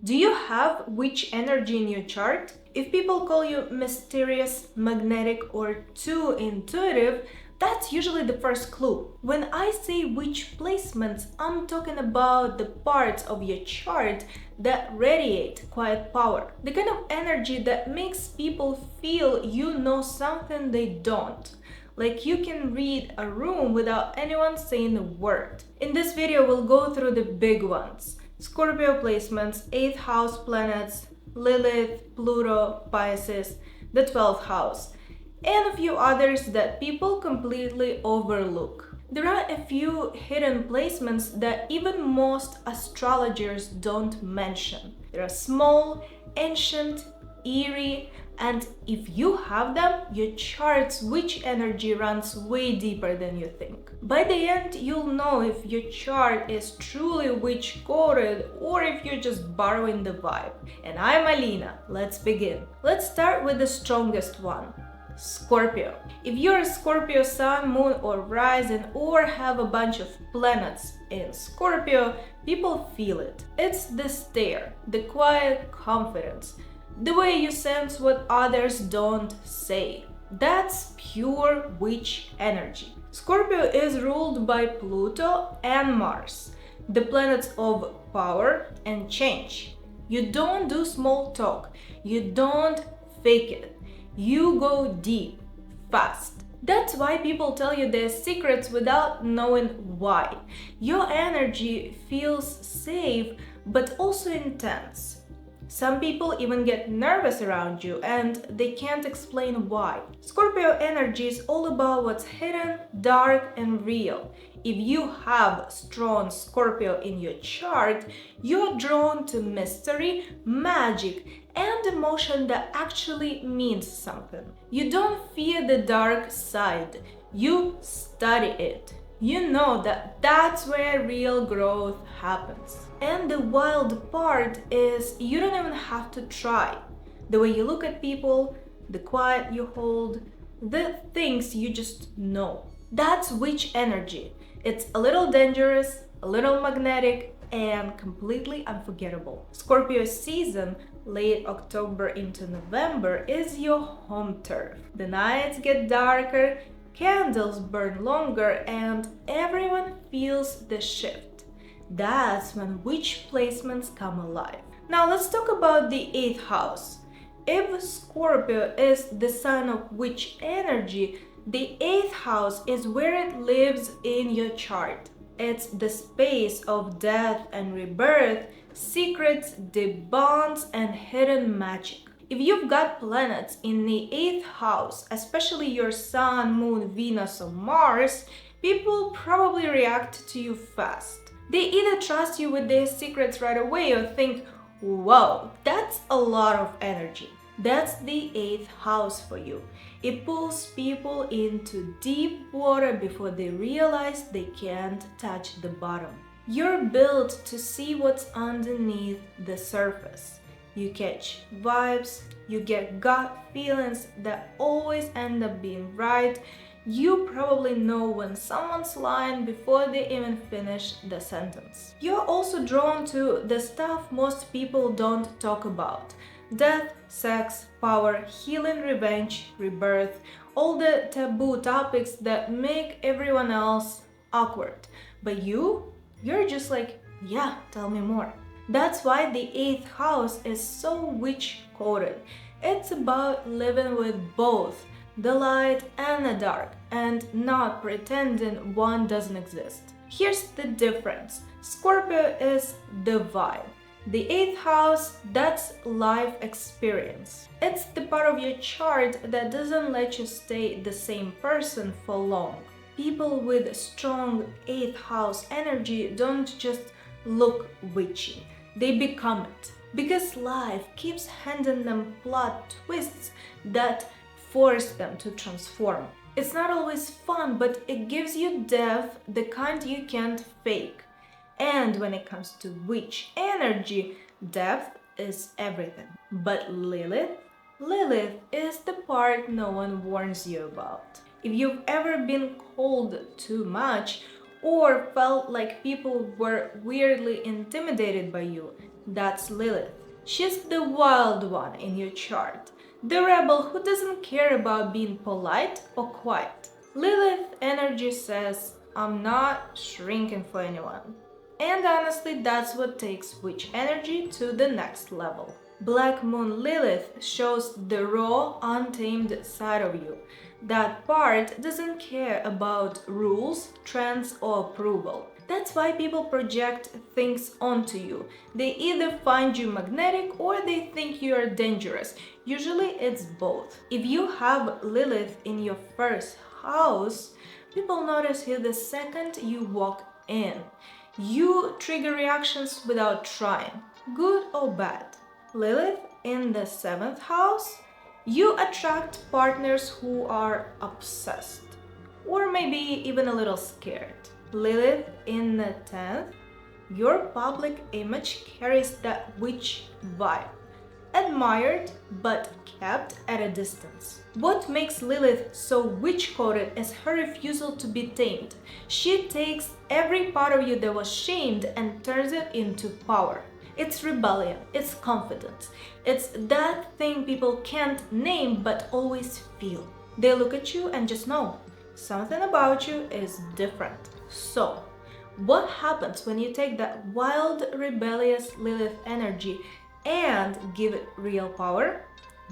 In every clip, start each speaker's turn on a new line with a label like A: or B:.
A: Do you have witch energy in your chart? If people call you mysterious, magnetic, or too intuitive, that's usually the first clue. When I say witch placements, I'm talking about the parts of your chart that radiate quiet power. The kind of energy that makes people feel you know something they don't. Like you can read a room without anyone saying a word. In this video, we'll go through the big ones. Scorpio placements, 8th house planets, Lilith, Pluto, Pisces, the 12th house, and a few others that people completely overlook. There are a few hidden placements that even most astrologers don't mention. They are small, ancient, eerie, and if you have them, your chart's witch energy runs way deeper than you think. By the end, you'll know if your chart is truly witch-coded or if you're just borrowing the vibe. And I'm Alina. Let's begin. Let's start with the strongest one. Scorpio. If you're a Scorpio sun, moon, or rising, or have a bunch of planets in Scorpio, people feel it. It's the stare, the quiet confidence, the way you sense what others don't say. That's pure witch energy. Scorpio is ruled by Pluto and Mars, the planets of power and change. You don't do small talk. You don't fake it. You go deep, fast. That's why people tell you their secrets without knowing why. Your energy feels safe, but also intense. Some people even get nervous around you and they can't explain why. Scorpio energy is all about what's hidden, dark, and real. If you have strong Scorpio in your chart, you're drawn to mystery, magic, and emotion that actually means something. You don't fear the dark side, you study it. You know that that's where real growth happens. And the wild part is you don't even have to try. The way you look at people, the quiet you hold, the things you just know. That's witch energy. It's a little dangerous, a little magnetic, and completely unforgettable. Scorpio season, late October into November, is your home turf. The nights get darker, candles burn longer, and everyone feels the shift. That's when witch placements come alive. Now let's talk about the 8th house. If Scorpio is the sign of witch energy, the 8th house is where it lives in your chart. It's the space of death and rebirth, secrets, deep bonds, and hidden magic. If you've got planets in the 8th house, especially your Sun, Moon, Venus, or Mars, people probably react to you fast. They either trust you with their secrets right away or think, whoa, that's a lot of energy. That's the 8th house for you. It pulls people into deep water before they realize they can't touch the bottom. You're built to see what's underneath the surface. You catch vibes, you get gut feelings that always end up being right. You probably know when someone's lying before they even finish the sentence. You're also drawn to the stuff most people don't talk about. Death, sex, power, healing, revenge, rebirth, all the taboo topics that make everyone else awkward. But you're just like, yeah, tell me more. That's why the 8th house is so witch-coded. It's about living with both the light and the dark, and not pretending one doesn't exist. Here's the difference. Scorpio is the vibe. The 8th house, that's life experience. It's the part of your chart that doesn't let you stay the same person for long. People with strong 8th house energy don't just look witchy, they become it. Because life keeps handing them plot twists that force them to transform. It's not always fun, but it gives you depth, the kind you can't fake. And when it comes to witch energy, depth is everything. But Lilith is the part no one warns you about. If you've ever been called too much or felt like people were weirdly intimidated by you, That's Lilith. She's the wild one in your chart, the rebel who doesn't care about being polite or quiet. Lilith energy says, I'm not shrinking for anyone. And honestly, that's what takes witch energy to the next level. Black Moon Lilith shows the raw, untamed side of you. That part doesn't care about rules, trends, or approval. That's why people project things onto you. They either find you magnetic or they think you are dangerous. Usually it's both. If you have Lilith in your first house, people notice you the second you walk in. You trigger reactions without trying, good or bad. Lilith in the 7th house, you attract partners who are obsessed, or maybe even a little scared. Lilith in the 10th, your public image carries that witch vibe. Admired but kept at a distance. What makes Lilith so witch-coded is her refusal to be tamed. She takes every part of you that was shamed and turns it into power. It's rebellion, it's confidence, it's that thing people can't name but always feel. They look at you and just know something about you is different. So, what happens when you take that wild, rebellious Lilith energy and give it real power?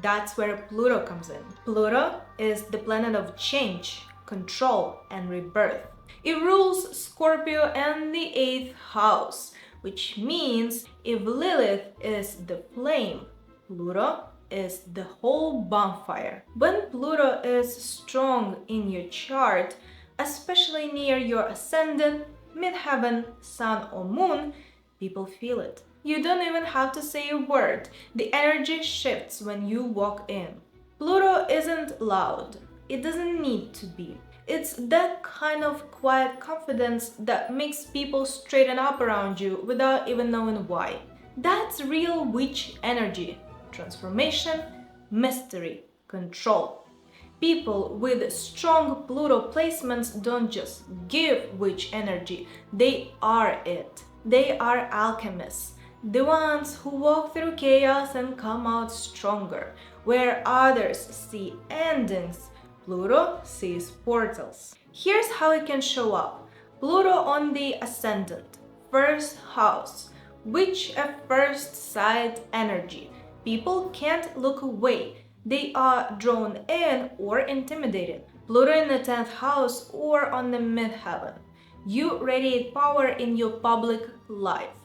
A: That's where Pluto comes in. Pluto is the planet of change, control, and rebirth. It rules Scorpio and the 8th house, which means if Lilith is the flame, Pluto is the whole bonfire. When Pluto is strong in your chart, especially near your ascendant, midheaven, sun, or moon, people feel it. You don't even have to say a word. The energy shifts when you walk in. Pluto isn't loud. It doesn't need to be. It's that kind of quiet confidence that makes people straighten up around you without even knowing why. That's real witch energy. Transformation, mystery, control. People with strong Pluto placements don't just give witch energy, they are it. They are alchemists. The ones who walk through chaos and come out stronger. Where others see endings, Pluto sees portals. Here's how it can show up. Pluto on the ascendant, 1st house, witch at first sight energy. People can't look away. They are drawn in or intimidated. Pluto in the 10th house or on the midheaven. You radiate power in your public life.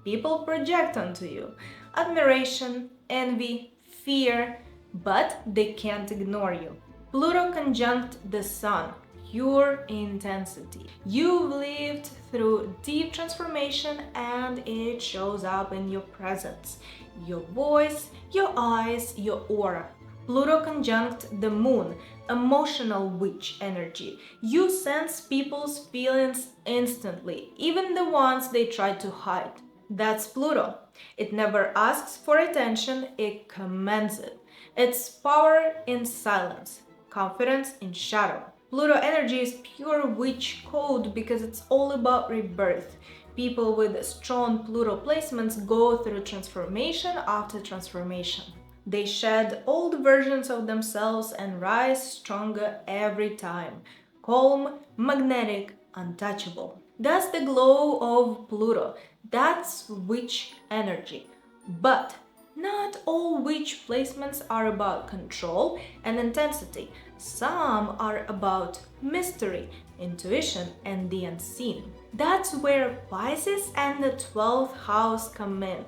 A: People project onto you admiration, envy, fear, but they can't ignore you. Pluto conjunct the Sun, pure intensity. You've lived through deep transformation and it shows up in your presence, your voice, your eyes, your aura. Pluto conjunct the Moon, emotional witch energy. You sense people's feelings instantly, even the ones they try to hide. That's Pluto. It never asks for attention, it commands it. It's power in silence, confidence in shadow. Pluto energy is pure witch code because it's all about rebirth. People with strong Pluto placements go through transformation after transformation. They shed old versions of themselves and rise stronger every time. Calm, magnetic, untouchable. That's the glow of Pluto. That's witch energy. But not all witch placements are about control and intensity. Some are about mystery, intuition, and the unseen. That's where Pisces and the 12th house come in.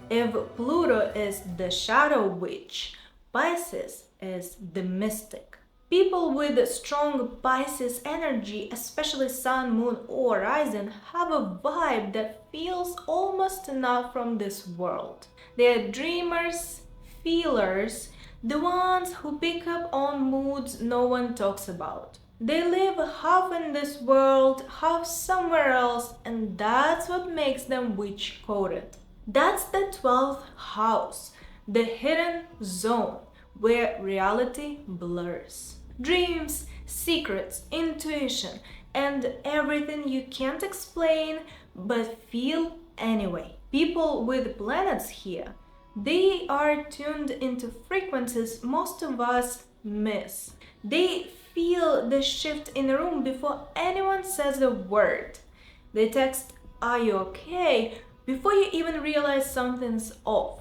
A: If Pluto is the shadow witch, Pisces is the mystic. People with strong Pisces energy, especially Sun, Moon, or Rising, have a vibe that feels almost not from this world. They're dreamers, feelers, the ones who pick up on moods no one talks about. They live half in this world, half somewhere else, and that's what makes them witch-coded. That's the 12th house, the hidden zone, where reality blurs. Dreams, secrets, intuition, and everything you can't explain but feel anyway. People with planets here, they are tuned into frequencies most of us miss. They feel the shift in the room before anyone says a word. They text, "Are you okay?" before you even realize something's off.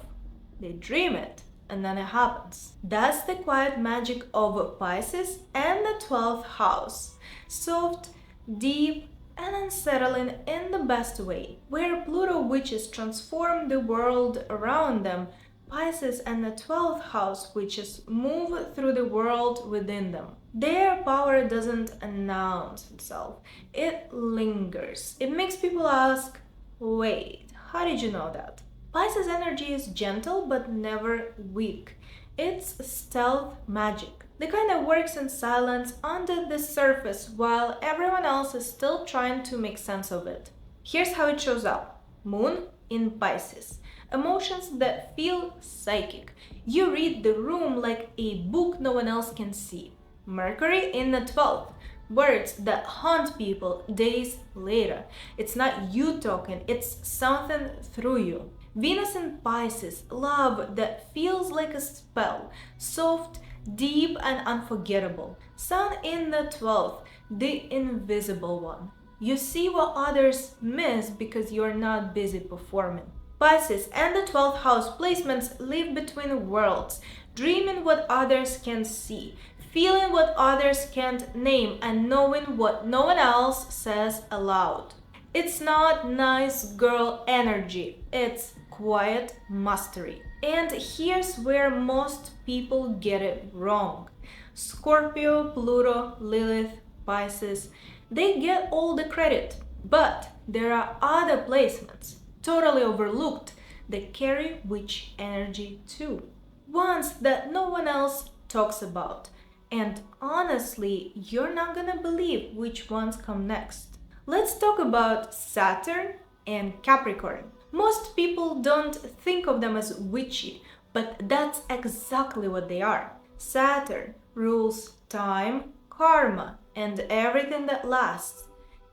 A: They dream it, and then it happens. That's the quiet magic of Pisces and the 12th house. Soft, deep, and unsettling in the best way. Where Pluto witches transform the world around them, Pisces and the 12th house witches move through the world within them. Their power doesn't announce itself, it lingers. It makes people ask, wait, how did you know that? Pisces energy is gentle but never weak. It's stealth magic. The kind that works in silence under the surface while everyone else is still trying to make sense of it. Here's how it shows up. Moon in Pisces. Emotions that feel psychic. You read the room like a book no one else can see. Mercury in the 12th. Words that haunt people days later. It's not you talking, it's something through you. Venus in Pisces. Love that feels like a spell. Soft, deep and unforgettable. Sun in the 12th, the invisible one. You see what others miss because you're not busy performing. Pisces and the 12th house placements live between worlds, dreaming what others can see, feeling what others can't name, and knowing what no one else says aloud. It's not nice girl energy, it's quiet mastery. And here's where most people get it wrong. Scorpio, Pluto, Lilith, Pisces, they get all the credit. But there are other placements, totally overlooked, that carry witch energy too. Ones that no one else talks about. And honestly, you're not gonna believe which ones come next. Let's talk about Saturn and Capricorn. Most people don't think of them as witchy, but that's exactly what they are. Saturn rules time, karma, and everything that lasts.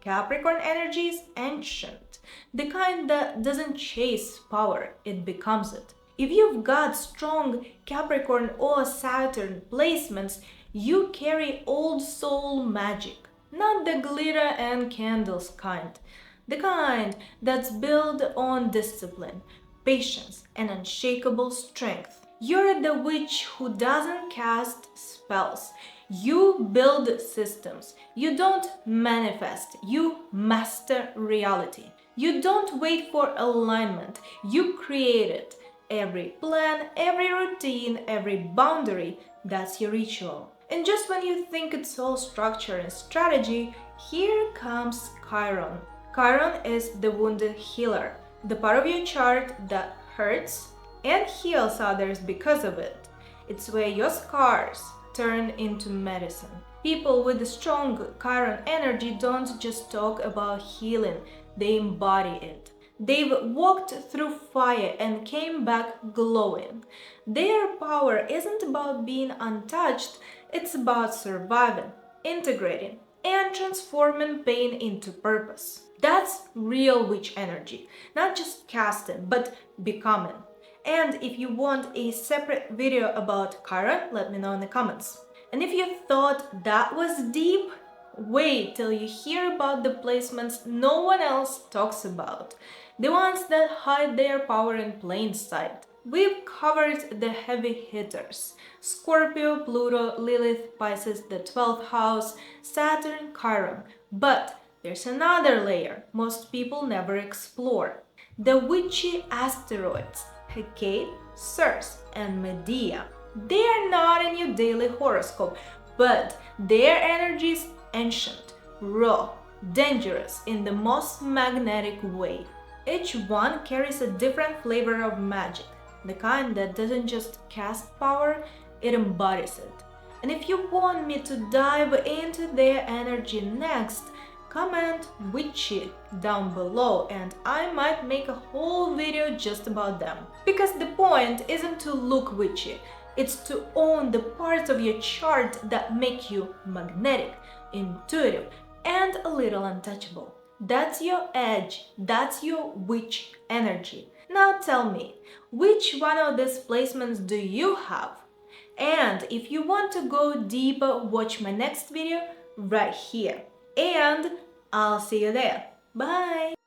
A: Capricorn energy is ancient, the kind that doesn't chase power, it becomes it. If you've got strong Capricorn or Saturn placements, you carry old soul magic, not the glitter and candles kind. The kind that's built on discipline, patience, and unshakable strength. You're the witch who doesn't cast spells. You build systems. You don't manifest. You master reality. You don't wait for alignment. You create it. Every plan, every routine, every boundary, that's your ritual. And just when you think it's all structure and strategy, here comes Chiron. Chiron is the wounded healer, the part of your chart that hurts and heals others because of it. It's where your scars turn into medicine. People with a strong Chiron energy don't just talk about healing, they embody it. They've walked through fire and came back glowing. Their power isn't about being untouched, it's about surviving, integrating, and transforming pain into purpose. That's real witch energy, not just casting, but becoming. And if you want a separate video about Chiron, let me know in the comments. And if you thought that was deep, wait till you hear about the placements no one else talks about. The ones that hide their power in plain sight. We've covered the heavy hitters. Scorpio, Pluto, Lilith, Pisces, the 12th house, Saturn, Chiron. But there's another layer most people never explore. The witchy asteroids, Hecate, Ceres, and Medea. They are not in your daily horoscope, but their energy is ancient, raw, dangerous in the most magnetic way. Each one carries a different flavor of magic, the kind that doesn't just cast power, it embodies it. And if you want me to dive into their energy next, comment witchy down below and I might make a whole video just about them. Because the point isn't to look witchy, it's to own the parts of your chart that make you magnetic, intuitive, and a little untouchable. That's your edge, that's your witch energy. Now tell me, which one of these placements do you have? And if you want to go deeper, watch my next video right here. And I'll see you there. Bye!